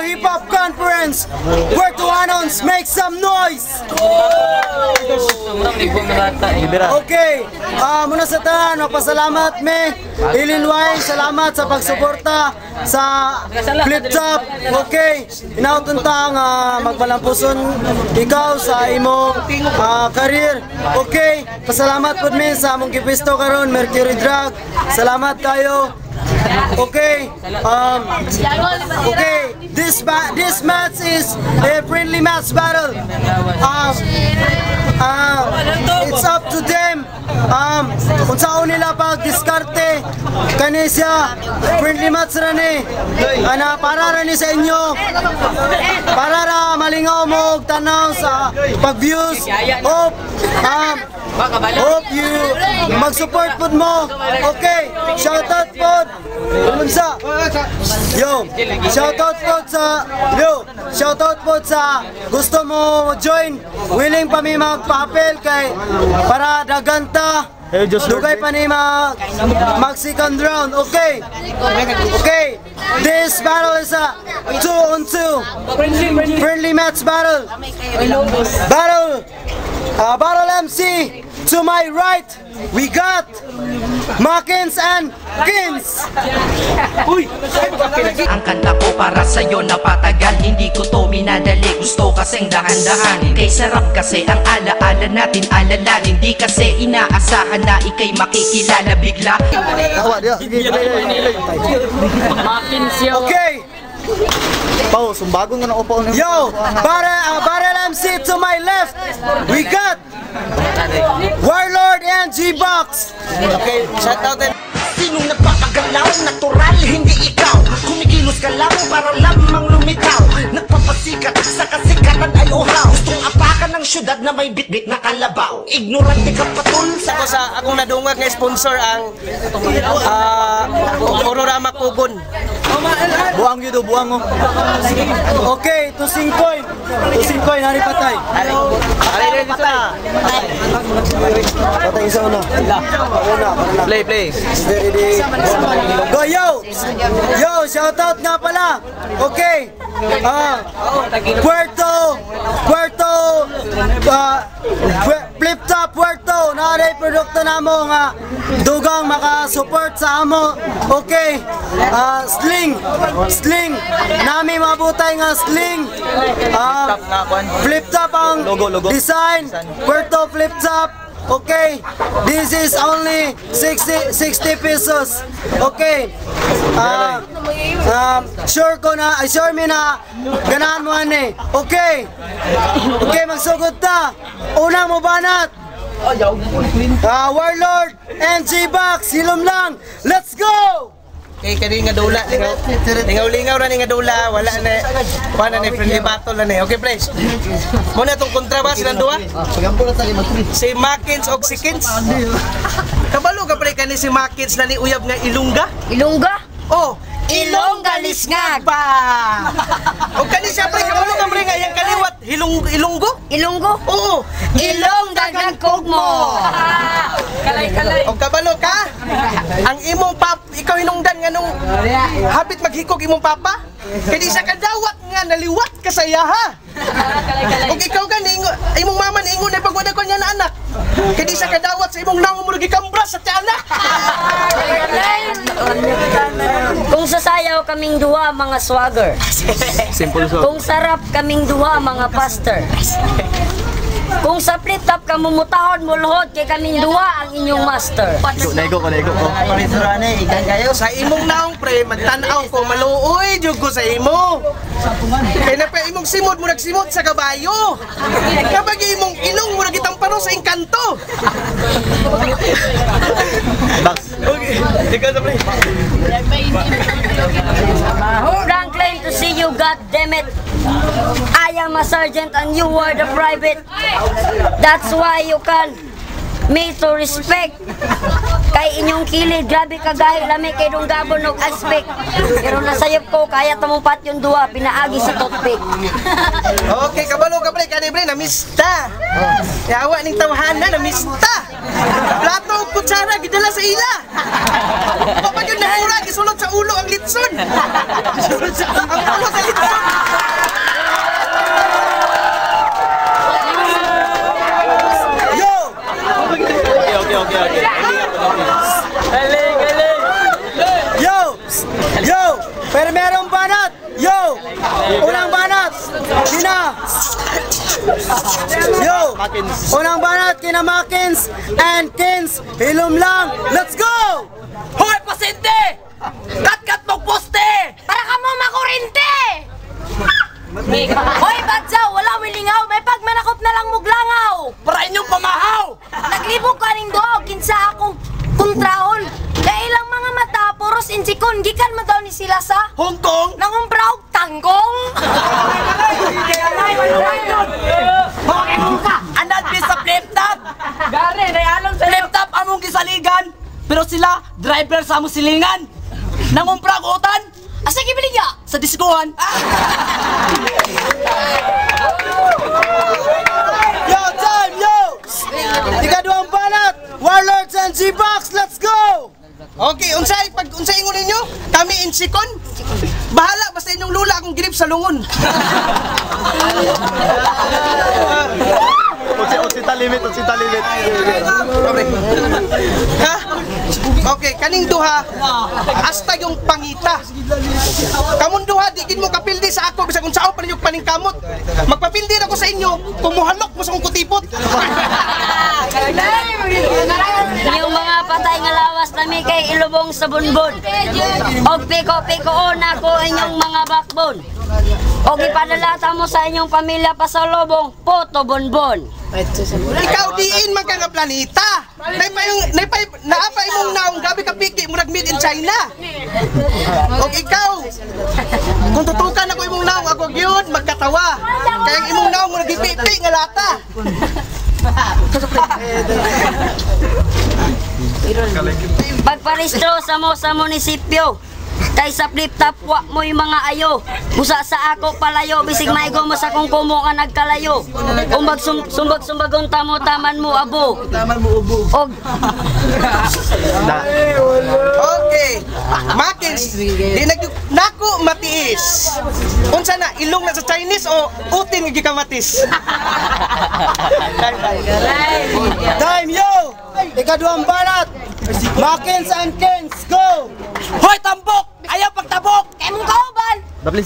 Hip Hop Conference. Where to announce, make some noise. Okay, muna sa tanan, magpasalamat me. Ilinway, salamat sa pagsuporta sa Flip Top. Okay, inautuntang magpalampuson ikaw sa imong career. Okay, pasalamat po me sa among gipisto karon, Mercury Drug. Salamat kayo. Okay, okay, this match is a friendly match battle. It's up to them. Kung saan nila pag-diskarte kani siya friendly match rani. Para rani sa inyo. Para ra malingaw mo tanaw sa pag-views. Hope you mag-support po mo. Okay, shoutout po. Shoutout po sa gusto mo join. Willing pa mi magpa-apel kay para daganta. Dugay pa ni mag second round. Okay. Okay. This battle is a 2-on-2 friendly match battle. Battle MC. To my right, we got Makins and Kins. Ang kanta ko para sa'yo napatagal. Hindi ko to minadali, gusto kasing dahan-dahan. Kay sarap kasi ang alaala natin alalanin. Di kasi inaasahan na ikay makikilala bigla. Okay. Pao, sumbagon nga na upo ni. Yo, Barrel MC to my left. We got Warlord and G-Box. Okay, shout out din. Sinong nagpapagalaw, natural, hindi ikaw. Kumikilos ka lang para lamang lumitaw. Nagpapasikat sa kasikatan ay uhaw. Gustong apakan ng syudad na may bitbit na kalabaw. Ignorante ka patul Sa akong nadungag nga sponsor ang Ororama Kugon. Buang yun buang mo. Okay, Tusing Coin, hari patay. Hari pata. Patay sa una. Play. Go, yo, shoutout nga pala. Okay. Flip Top Puerto, naray produkto namo nga dugang maka-support sa amo. Okay. Sling. Nami mabutay nga sling. Flip Top ang design. Puerto Flip Top. Okay, this is only 60 pesos. Okay. Sure me na ganahan mo ani. Okay. Okay, magsugod ta. Una mo banat. Warlord and G-Box, hilom lang. Let's go! Kay kani nga dula, lingaw ra ni nga dula, wala na friendly battle na ni. Okay, please. Muna tong kontra ba silang duha? Si Makins og si Kins. Kabalo ka pre kani si Makins na ni uyab nga Ilongga? Ilongga? Oh, Ilongga lisngag pa. O kani siya pre, kabalo ka pre nga yang kaliwat Ilonggo? Ilonggo? Oo. Ilongga gagkugmo. Kalay. O kabalo ka? Ang imong ikaw hinungdan nga nung habit maghikog imong papa? Kaya di sa kadawat nga naliwat ka sa yaha. O ikaw gani imong mama ni ingon ay pagwada ko niya na anak. Kaya di sa kadawat sa imong nang umurgi kambras sa tiyan anak. Kung sasayaw kaming duha mga swagger. Simple so. Kung sarap kaming duha mga pastor. Kung sa flip top ka mumutahon mulhod kay kaming duha ang inyong master. Nego ko. Pariturane ikan kayo sa imong naong pre magtan-aw ko maluoy jud ko sa imo. Kay na pa imong simod mo nagsimot sa kabayo. Kapag imong ilong mo nagitamparo sa engkanto. Box. Okay. Ikaw sa pre. Frank claim to see you, God damn it. I am a sergeant and you are the private. That's why you can me to respect. Kay inyong kilid, grabe kagahi lami kay dong gabon og aspect. Pero nasayop ko kaya tamong pat yung duwa pinaagi sa toothpick. Okay, kabalo pre, kani pre, namista. Yawa ning tawhana, namista. Plato ug kutsara gidala sa ila. Kapag yun nahura, gisulot sa ulo ang litson. Ang ulo sa litson. Yo! Okay. Yo! Yo! Pero merong banat! Yo! Unang banat! Kina! Yo! Unang banat kina Makins and Kins! Hilom lang! Let's go! Hoy, pasyente! Kat-kat mo poste! Para ka mo makurinte! Hoy, Badjaw, wala wilingaw, may pagmanakop na lang muglangaw! Para inyong pamahaw! Naglibog ka ning doog, kinsa akong kontrahon. Kaya ilang mga mata, puros insikon, gikan mo daw ni sila sa Hong Kong! nangumbraw tanggong! Andad bis sa flip-top! Gari, nayalong sa flip-top among kisaligan! Pero sila, driver sa among silingan! Nangumprag utan! Asa gibiligya? Sa diskuhan! Yo! Time! Yo! Ikaduang banat! Warlords and G-Box! Let's go! Okay, unsay ingon ninyo? Kami insikon. Bahala basta inyong lula akong grip sa lungon. Utsita limit. Ha? Okay, kaning duha hasta yung pangita. Kamon duha di gid mo kapildi sa ako bisag unsa pa ninyong paningkamot. Magpapildi ako sa inyo kung muhalok mo sa kong kutipot. Yung mga patay nga lawas nami kay ilubong sa bunbon. Og piko-piko na ko inyong mga bakbon. Og ipadalata mo sa inyong pamilya pa sa lobong, poto bonbon. Ikaw diin man ka nga planeta. Naapa imong naong gabi ka piki murag made in China. Og ikaw kung tutukan ako imong naong ako gyud magkatawa. Kaya ang imong naong murag gipipi nga lata. Pagparistro sa munisipyo. Kay sa flip-top wa mo yung mga ayo. Busa sa ako palayo bisig maigo mo sa kung kumo ka nagkalayo. Umbag sumbag-sumbagong tamo-taman mo abo. Og Okay. Makins, di nako matiis. Unsa na ilong na sa Chinese o utin nga gikamatis? Time! Yo! Ikaduang banat! Makins and Kins! Go! Hoy, tambok! Ayaw pagtabok! Kaya mong kauban!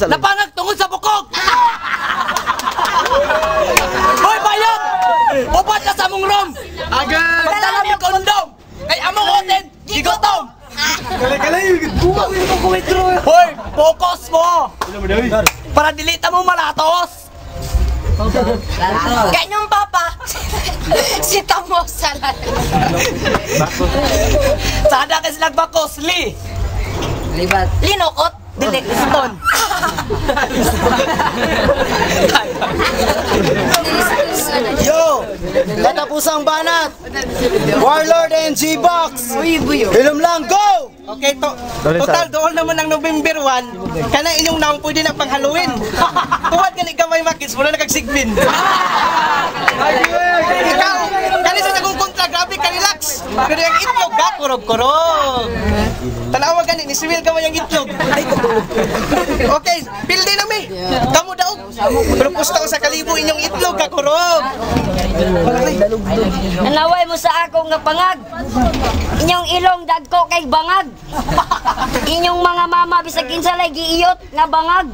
Napangag tungod sa bukog! Hoy, bayot! Upat ka sa mong room! Pagdala mo kondom! Kay among hotel, gigotom! Hoy, focus mo! Para dilita mo malatos! Ganyong papa! Si Tamo Salat! Sana kasi nagbakosli! Linokot! Dilikiston! Yo! Katapusang banat! Warlord and G-Box! Hilom lang! Go! Okay, total doon naman ang November 1. Kana inyong naong pwede na pang Halloween. Tuwad gani gamay Makins, wala na kag-sigmin. Ikaw, kani sa tagong kontra, grabe ka relax. Pero yung itlog, kurog-kurog. Tanawa gani, ni Siwil gamay ang itlog. Okay, pildi na mi. Kamu daog. Pero pusta ko sa kalibo inyong itlog, kakurog. Nanaway mo sa ako nga pangag. Inyong ilong dagko kay bangag. Inyong mga mama bisag kinsa lay giiyot nga bangag.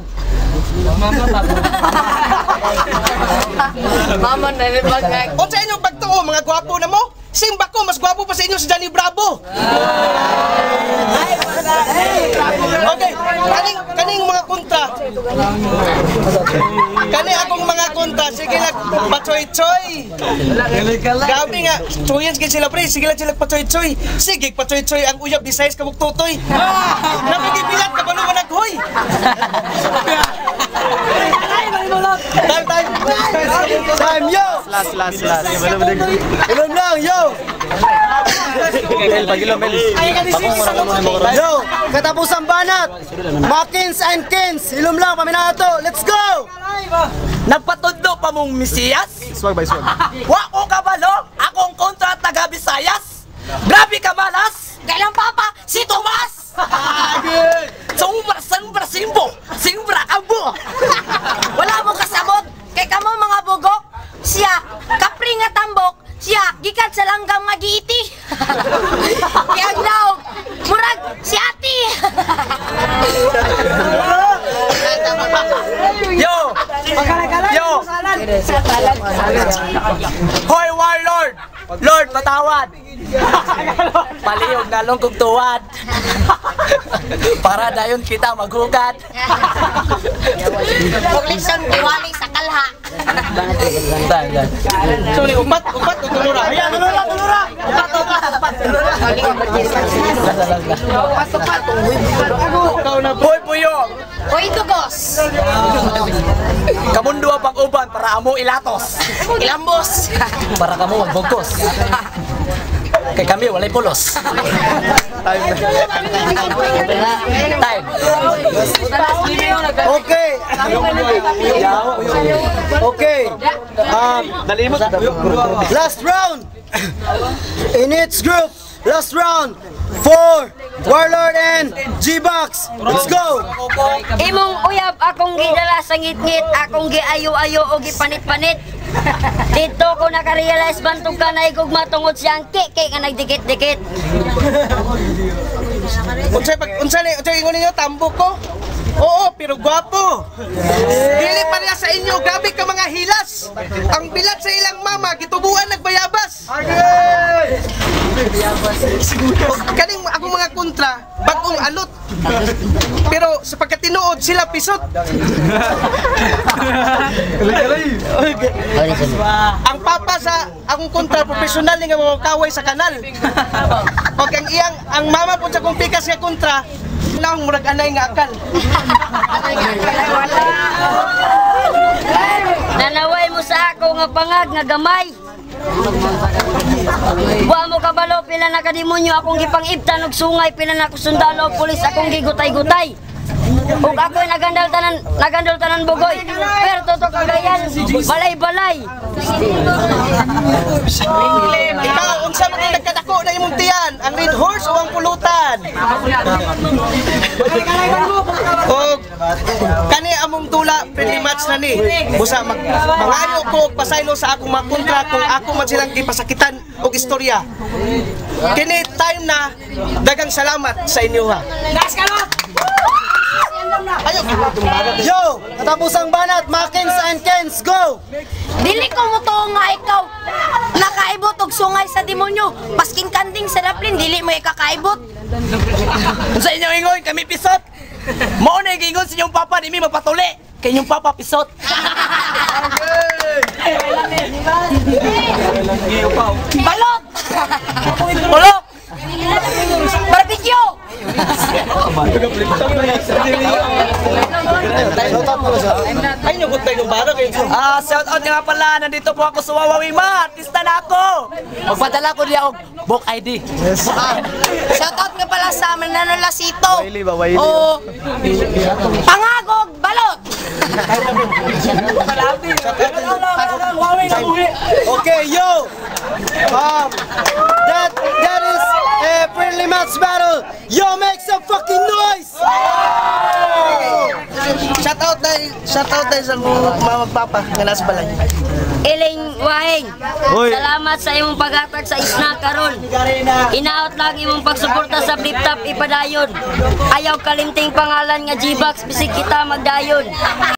Mama na rin bagay. O sa inyong pagtuo, mga gwapo na mo? Simba ko, mas gwapo pa sa inyo si Johnny Bravo. Okay, kaning mga kontra. Kani akong mga kontra, sige lang, pachoy-choy. Grabe nga, choyans gid sila pre, sige lang sila pachoy-choy. Sige, pachoy-choy ang uyab di size kamog tutoy. Napigibilat ka balo managhoy. Time! Yo! Last. Hilom lang! Yo! Yo! Katapusang banat! Makins and Kins! Hilom lang! Paminato! Let's go! Nagpatundo pa pa mong Mesiyas? Swag by swag. Wa ko kabalo, akong kontra taga Visayas. Grabe ka malas. Kailang papa, si Tomas! Sombra simbo, simbra kambo. Wala mo kasabot, kay kamo mga bugok. Siya, kapri nga tambok. Siya, gikan sa langgam nga giiti. Kaya glaw, murag si ati. Yo! Yo! Hoy, warlord! Lord, patawad! Palihog na long kong tuwad. Para dayon kita maghugat. Paglisyon, diwali sa kalha. Sorry, upat, tulura. Ayan, tulura. Hoy, puyo! Hoy, tugos. Kamundo ang pag-uban para amo ilatos. Ilambos. Para kamo magbugkos. Kay kami walay pulos. Time. Okay. Okay. Last round. In its group. Last round. For Warlord and G-Box. Let's go. Imong uyab akong gidala sa ngit-ngit, akong giayo-ayo o gipanit-panit. Dito ko nakarealize bantog ka na igugma tungod siyang kike ka nagdikit-dikit. Unsay ingon ninyo tambok ko? Oo, pero gwapo. Dili pa niya sa inyo, grabe ka mga hilas. Ang bilat sa ilang mama, gitubuan nagbayabas. Kaning akong mga kontra, bagong alot. Pero sa pagkatinuod, sila pisot. Ang papa sa akong kontra, profesional nga mga kaway sa kanal. O kang iyang, ang mama po sa kong pikas nga kontra, lang murag anay nga akal. Nanaway mo sa ako nga pangag nga gamay. Buwa mo kabalo pila na kadimonyo akong gipangibtan og sungay pila na ko sundalo og pulis akong gigutay-gutay. Ug ako'y nagandol tanan bugoy. Pero totok kagayan, balay-balay. Ikaw, unsa man ang nagkadako na imong tiyan? Ang red horse o ang pulutan? O kani among tula friendly match na ni. Busa mangayo ko og pasaylo sa akong mga kontra kung ako man silang gipasakitan og istorya. Kini time na dagang salamat sa inyo ha. Yo, natapos ang banat. Makins and Kens, go. Dili ko mo to nga ikaw. Nakaibot og sungay sa demonyo. Pasking kanding sa daplin, dili mo ikakaibot. Sa inyong ingon, kami pisot. Mao na ingon sa inyong papa, di mi mapatuli. Kay inyong papa pisot. Balot! Ulok! Barbecue! Ay nugot tayo ng bara kayo. Shout out nga pala, nandito po ako sa Wawawima. Artista na ako. Magpadala ko niya og book ID. Shoutout nga pala sa Manano Lasito. O Pangagog Balot. Okay, yo. That is a friendly match battle. Yo, make some fucking noise. Shout out dahil sa mga magpapa nga nasa balay. Iling Wahing, salamat sa imong paghatag sa isna karon. Inaot lang imong pagsuporta sa Flip Top Ipadayon. Ayaw kalimting pangalan nga G-Box bisig kita magdayon.